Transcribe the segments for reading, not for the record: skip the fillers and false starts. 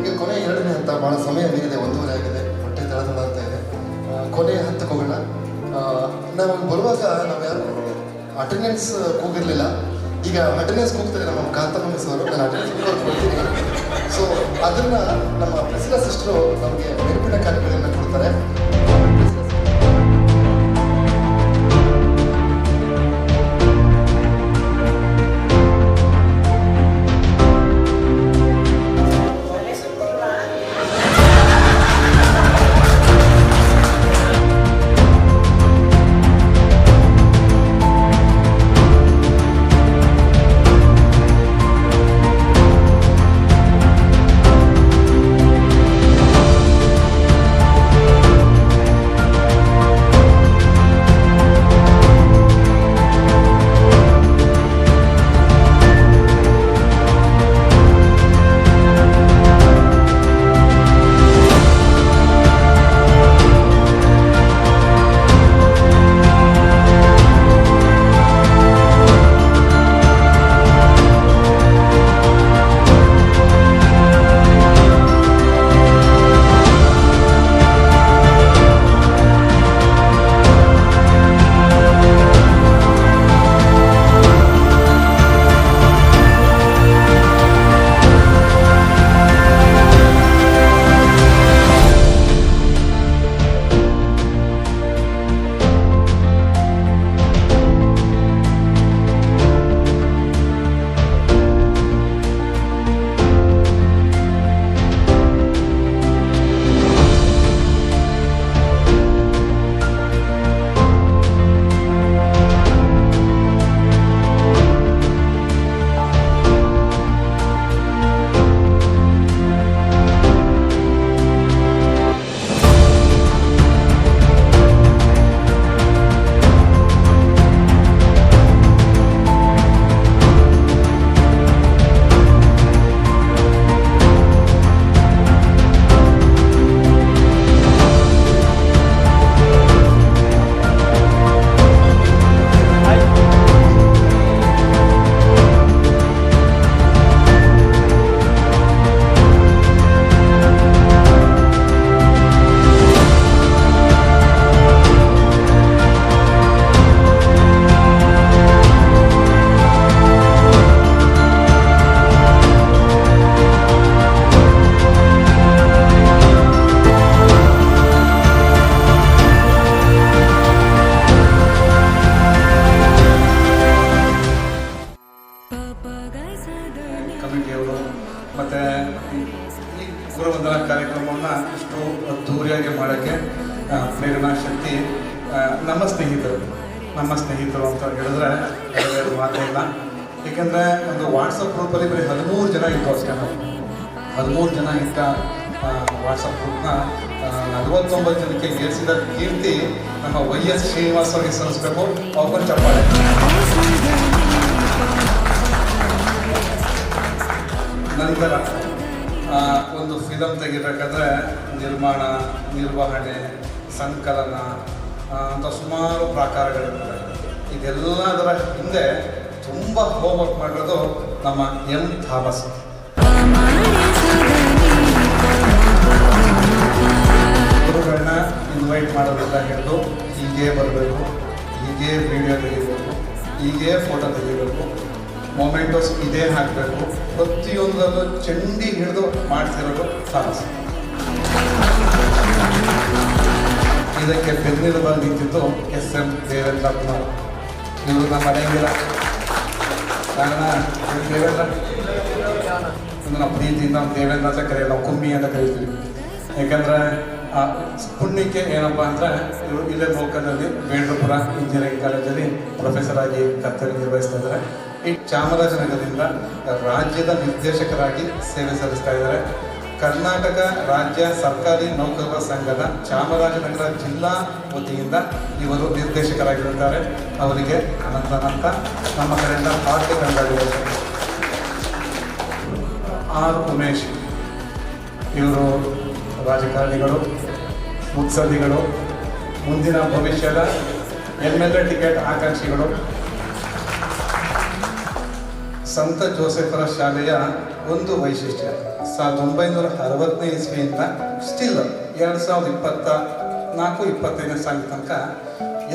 ಈಗ ಕೊನೆ 2ನೇ ಹಂತ, ಭಾಳ ಸಮಯ ಮೀರಿದೆ, 1:30 ಆಗಿದೆ, ಹೊಟ್ಟೆ ತಳತಳ ಅಂತ ಇದೆ. ಕೊನೆ ಹಂತಕ್ಕೆ ಹೋಗೋಣ. ನಾವು ಬರುವಾಗ ನಾವು ಯಾರು ಅಟೆಂಡೆನ್ಸ್ ಕೂಗಿರಲಿಲ್ಲ. ಈಗ ಅಟೆಂಡೆನ್ಸ್ ಕೂಗ್ತಾರೆ ನಮ್ಮ ಕಾಂತಮ್ಮ ಮಿಸ್ ಅವರು. ನಾನು ಅಟೆಂಡೆನ್ಸ್ ಕೊಡ್ತೀನಿ. ಸೊ ಅದನ್ನು ನಮ್ಮ ಪ್ರಿಸಿಲಾ ಸಿಸ್ಟರು ನಮಗೆ ನೆನಪಿನ ಕಾರ್ಯಕ್ರಮಗಳನ್ನು ಕೊಡ್ತಾರೆ. ಕಮಿಟಿಯವರು ಮತ್ತು ಈ ಗುರುವಂದನಾ ಕಾರ್ಯಕ್ರಮವನ್ನು ಇಷ್ಟು ಅದ್ಧೂರಿಯಾಗಿ ಮಾಡೋಕ್ಕೆ ಪ್ರೇರಣಾ ಶಕ್ತಿ ನಮ್ಮ ಸ್ನೇಹಿತರು ಅಂತ ಹೇಳಿದ್ರೆ ಬೇರೆ ಮಾತೇ ಇಲ್ಲ. ಏಕೆಂದರೆ ಒಂದು ವಾಟ್ಸಪ್ ಗ್ರೂಪಲ್ಲಿ ಬರೀ 13 ಜನ ಇತ್ತು ಅಷ್ಟೇ. 13 ಜನ ಇದ್ದ ವಾಟ್ಸಪ್ ಗ್ರೂಪ್ನ 49 ಜನಕ್ಕೆ ಏರಿಸಿದ ಕೀರ್ತಿ ನಮ್ಮ YS ಶ್ರೀನಿವಾಸ್ ಅವರಿಗೆ ಸಲ್ಲಿಸಬೇಕು. ಅವ್ರಿಗೊಂದು ಚಪ್ಪಾಳೆ. ನಂತರ ಒಂದು ಫಿಲಮ್ ತೆಗಿಬೇಕಾದ್ರೆ ನಿರ್ಮಾಣ, ನಿರ್ವಹಣೆ, ಸಂಕಲನ ಅಂತ ಸುಮಾರು ಪ್ರಾಕಾರಗಳಿರ್ತವೆ. ಇದೆಲ್ಲದರ ಹಿಂದೆ ತುಂಬ ಹೋಮ್ವರ್ಕ್ ಮಾಡಿರೋದು ನಮ್ಮ M. ಥಾಮಸ್. ಗುರುಗಳನ್ನ ಇನ್ವೈಟ್ ಮಾಡೋದ್ರಿಂದ ಹಿಡಿದು ಹೀಗೆ ಬರಬೇಕು, ಹೀಗೆ ವಿಡಿಯೋ ತೆಗಿಬೇಕು, ಹೀಗೆ ಫೋಟೋ ತೆಗಿಬೇಕು, ಮೊಮೆಂಟೋಸ್ ಇದೇ ಹಾಕಬೇಕು, ಪ್ರತಿಯೊಂದರಲ್ಲೂ ಚಂಡಿ ಹಿಡಿದು ಮಾಡ್ತಿರೋದು ಥಾಮಸ್. ಇದಕ್ಕೆ ಬೆನ್ನೆಲುಬಾಗಿ ನಿಂತಿದ್ದು SM. ದೇವೇಂದ್ರ ಕುಮಾರ್. ಇವರು ನಮ್ಮ ಮನೆಯಂಗಿಲ್ಲ ಕಾರಣ ದೇವೇಂದ್ರ ನಾವು ಪ್ರೀತಿಯಿಂದ ದೇವೇಂದ್ರ ಅಂತ ಕರೆಯೋದು, ನಾವು ಕುಮ್ಮಿ ಅಂತ ಕರಿತೀವಿ. ಯಾಕಂದರೆ ಪುಣ್ಯಕ್ಕೆ ಏನಪ್ಪ ಅಂದರೆ ಇವರು ಇಲ್ಲೇ ಲೋಕಲಲ್ಲಿ ಬೇಂದ್ರಪುರ ಇಂಜಿನಿಯರಿಂಗ್ ಕಾಲೇಜಲ್ಲಿ ಪ್ರೊಫೆಸರ್ ಆಗಿ ಕರ್ತವ್ಯ ನಿರ್ವಹಿಸ್ತಾ ಇದ್ದಾರೆ. ಈ ಚಾಮರಾಜನಗರದಿಂದ ರಾಜ್ಯದ ನಿರ್ದೇಶಕರಾಗಿ ಸೇವೆ ಸಲ್ಲಿಸ್ತಾ ಇದ್ದಾರೆ. ಕರ್ನಾಟಕ ರಾಜ್ಯ ಸರ್ಕಾರಿ ನೌಕರರ ಸಂಘದ ಚಾಮರಾಜನಗರ ಜಿಲ್ಲಾ ವತಿಯಿಂದ ಇವರು ನಿರ್ದೇಶಕರಾಗಿರುತ್ತಾರೆ. ಅವರಿಗೆ ಅನಂತ ನಮ್ಮ ಕಡೆಯಿಂದ ಹಾರ್ದಿಕ ಧನ್ಯವಾದಗಳು. R. ಉಮೇಶ್ ಇವರು ರಾಜಕಾರಣಿಗಳು, ಮುತ್ಸದ್ದಿಗಳು, ಮುಂದಿನ ಭವಿಷ್ಯದ MLA ಟಿಕೆಟ್ ಆಕಾಂಕ್ಷಿಗಳು. ಸಂತ ಜೋಸೆಫರ ಶಾಲೆಯ ಒಂದು ವೈಶಿಷ್ಟ್ಯ 1960ನೇ ಇಸ್ವಿಯಿಂದ ಸ್ಟಿಲ್ 2024-25ನೇ ಸಾಲಿನ ತನಕ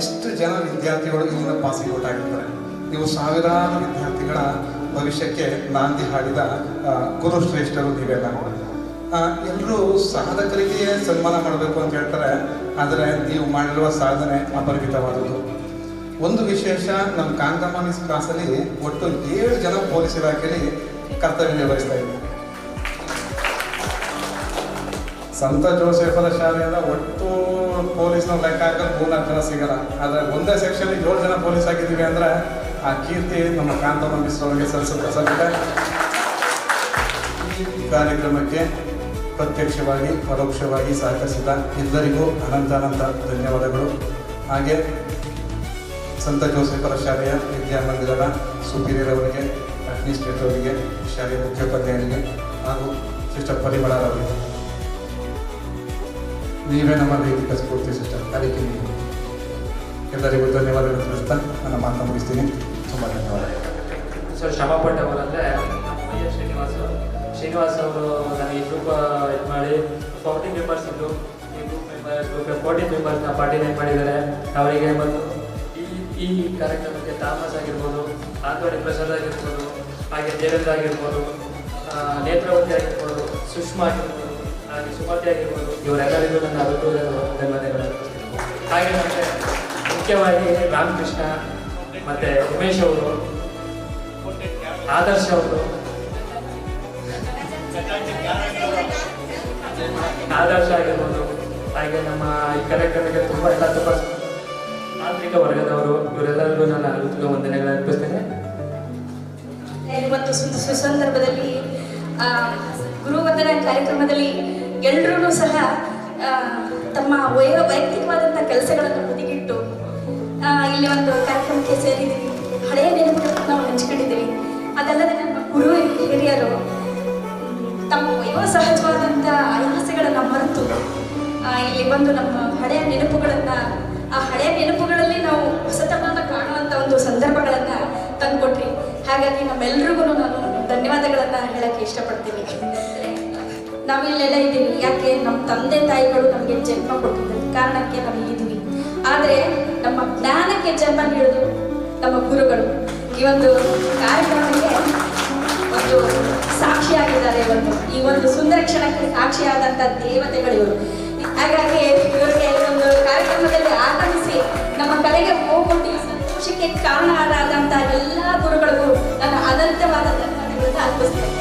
ಎಷ್ಟು ಜನ ವಿದ್ಯಾರ್ಥಿಗಳು ಇಲ್ಲಿಂದ ಪಾಸಿಂಗ್ ಔಟ್ ಆಗಿರ್ತಾರೆ. ನೀವು ಸಾವಿರಾರು ವಿದ್ಯಾರ್ಥಿಗಳ ಭವಿಷ್ಯಕ್ಕೆ ನಾಂದಿ ಹಾಡಿದ ಗುರುಶ್ರೇಷ್ಠರು ನೀವೆಲ್ಲ. ಎಲ್ಲರೂ ಸಾಧಕರಿಗೆ ಸನ್ಮಾನ ಮಾಡಬೇಕು ಅಂತ ಹೇಳ್ತಾರೆ, ಆದರೆ ನೀವು ಮಾಡಿರುವ ಸಾಧನೆ ಅಪರಿಮಿತವಾದದ್ದು. ಒಂದು ವಿಶೇಷ, ನಮ್ಮ ಕಾಂತಮ್ಮ ಮಿಸ್ ಕ್ಲಾಸಲ್ಲಿ ಒಟ್ಟು 7 ಜನ ಪೊಲೀಸ್ ಇಲಾಖೆಯಲ್ಲಿ ಕರ್ತವ್ಯ ನಿರ್ವಹಿಸ್ತಾ ಇದ್ದೀವಿ. ಸಂತ ಜೋಸೆಫರ ಶಾಲೆಯಿಂದ ಒಟ್ಟು ಪೊಲೀಸ್ನ ಲೆಕ್ಕ ಹಾಕಲು 3-4 ಜನ ಸಿಗಲ್ಲ. ಆದರೆ ಒಂದೇ ಸೆಕ್ಷನ್ 7 ಜನ ಪೊಲೀಸ್ ಆಗಿದ್ದೀವಿ ಅಂದರೆ ಆ ಕೀರ್ತಿ ನಮ್ಮ ಕಾಂತಮ್ಮ ಮಿಸ್ ಅವರಿಗೆ ಸಲ್ಲಿಸುತ್ತೆ. ಈ ಕಾರ್ಯಕ್ರಮಕ್ಕೆ ಪ್ರತ್ಯಕ್ಷವಾಗಿ ಪರೋಕ್ಷವಾಗಿ ಸಹಕರಿಸಿದ ಎಲ್ಲರಿಗೂ ಅನಂತ ಧನ್ಯವಾದಗಳು. ಹಾಗೆ ಸಂತ ಜೋಸೆಫರ ಶಾಲೆಯ ವಿದ್ಯಾಮಂದಿರದ ಸುಪೀರಿಯರ್ ಅವರಿಗೆ, ಅಡ್ಮಿನಿಸ್ಟ್ರೇಟರ್ ಅವರಿಗೆ, ಶಾಲೆಯ ಮುಖ್ಯೋಪಾಧ್ಯಾಯರಿಗೆ ಹಾಗೂ ಸಿಸ್ಟರ್ ಪರಿಮಳರವರಿಗೆ, ನೀವೇ ನಮ್ಮ ದೈಹಿಕ ಸ್ಫೂರ್ತಿ ಸಿಸ್ಟರ್. ಅದಕ್ಕೆ ನೀವು ಎಲ್ಲರಿಗೂ ಧನ್ಯವಾದಗಳು ತಿಳಿಸ್ತಾ ನನ್ನ ಮಾತನ್ನು ಮುಗಿಸ್ತೀನಿ. ತುಂಬ ಧನ್ಯವಾದಗಳು. ಸರ್, ಶ್ರಮಪಟ್ಟವರಂದರೆ ಶ್ರೀನಿವಾಸ್ ಅವರು ನನಗೆ ಗ್ರೂಪ್ ಇದು ಮಾಡಿ 14 ಮೆಂಬರ್ಸ್ ಇದ್ದು, ಈ ಗ್ರೂಪ್ 14 ಮೆಂಬರ್ಸ್ನ ಪಾರ್ಟಿನೇಟ್ ಮಾಡಿದ್ದಾರೆ. ಅವರಿಗೆ ಮತ್ತು ಈ ಕಾರ್ಯಕ್ರಮಕ್ಕೆ ತಾಮಸ್ ಆಗಿರ್ಬೋದು, ಆಂತೋಣಿ ಪ್ರಸಾದ್ ಆಗಿರ್ಬೋದು, ಹಾಗೆ ದೇವೇಂದ್ರ ಆಗಿರ್ಬೋದು, ನೇತ್ರಾವತಿ ಆಗಿರ್ಬೋದು, ಸುಷ್ಮಾ ಆಗಿರ್ಬೋದು, ಹಾಗೆ ಸುಮತಿ ಆಗಿರ್ಬೋದು, ಇವರೆಲ್ಲರಿಗೂ ನನ್ನ ಧನ್ಯವಾದಗಳು. ಹಾಗೆ ಮತ್ತು ಮುಖ್ಯವಾಗಿ ರಾಮಕೃಷ್ಣ ಮತ್ತು ಉಮೇಶ್ ಅವರು, ಆದರ್ಶ ಅವರು, ಆದರ್ಶ ಆಗಿರ್ಬೋದು, ಹಾಗೆ ನಮ್ಮ ಈ ಕಾರ್ಯಕ್ರಮಕ್ಕೆ ತುಂಬ ತಾಂತ್ರಿಕ ವರ್ಗದವರು, ಇವರೆಲ್ಲರಿಗೂ ನಾನು ಅದ್ಭುತ ವಂದನೆಗಳನ್ನು ಅರ್ಪಿಸ್ತೇನೆ. ಇವತ್ತು ಸುಸಂದರ್ಭದಲ್ಲಿ ಗುರುವಂದನಾ ಕಾರ್ಯಕ್ರಮದಲ್ಲಿ ಎಲ್ಲರೂ ಸಹ ತಮ್ಮ ವೈಯಕ್ತಿಕವಾದಂಥ ಕೆಲಸಗಳನ್ನು ಬದಿಗಿಟ್ಟು ಇಲ್ಲಿ ಒಂದು ಕಾರ್ಯಕ್ರಮಕ್ಕೆ ಸೇರಿದ್ದೀವಿ. ಹಳೆಯ ನೆನಪುಗಳನ್ನು ನಾವು ಹಂಚ್ಕೊಂಡಿದ್ದೀವಿ. ಅದಲ್ಲದೆ ನಮ್ಮ ಗುರು ಹಿರಿಯರು ತಮ್ಮ ಸಹಜವಾದಂಥ ಆಯಾಸಗಳನ್ನು ಮರೆತು ಇಲ್ಲಿ ಬಂದು ನಮ್ಮ ಹಳೆಯ ನೆನಪುಗಳನ್ನು, ಆ ಹಳೆಯ ನೆನಪುಗಳಲ್ಲಿ ನಾವು ಹೊಸತನವನ್ನು ಕಾಣುವಂಥ ಒಂದು ಸಂದರ್ಭಗಳನ್ನು ತಂದುಕೊಟ್ರಿ. ಹಾಗಾಗಿ ನಮ್ಮೆಲ್ರಿಗೂ ನಾನು ಧನ್ಯವಾದಗಳನ್ನು ಹೇಳಕ್ಕೆ ಇಷ್ಟಪಡ್ತೀನಿ. ನಾವಿಲ್ಲೆಲ್ಲ ಇದ್ದೀವಿ ಯಾಕೆ? ನಮ್ಮ ತಂದೆ ತಾಯಿಗಳು ನಮಗೆ ಜನ್ಮ ಕೊಟ್ಟಿದ್ದ ಕಾರಣಕ್ಕೆ ನಾವು ಇದ್ದೀವಿ. ಆದರೆ ನಮ್ಮ ಜ್ಞಾನಕ್ಕೆ ಜನ್ಮ ನೀಡೋದು ನಮ್ಮ ಗುರುಗಳು. ಈ ಒಂದು ಕಾರ್ಯಕ್ರಮಕ್ಕೆ ಒಂದು ಸಾಕ್ಷಿಯಾಗಿದ್ದಾರೆ. ಈ ಒಂದು ಸುಂದರ ಕ್ಷಣಕ್ಕೆ ಸಾಕ್ಷಿಯಾದಂಥ ದೇವತೆಗಳು ಇವರು. ಹಾಗಾಗಿ ಇವರಿಗೆ ಒಂದು ಕಾರ್ಯಕ್ರಮದಲ್ಲಿ ಆಗಮಿಸಿ ನಮ್ಮ ಕಲೆಗೆ ಹೋಗ್ಕೊಂಡು ಈ ಸಂತೋಷಕ್ಕೆ ಕಾರಣರಾದಂಥ ಎಲ್ಲ ಗುರುಗಳಿಗೂ ನಾನು ಅನಂತವಾದ ಧನ್ಯವಾದಗಳನ್ನು ಅರ್ಪಿಸ್ತೇನೆ.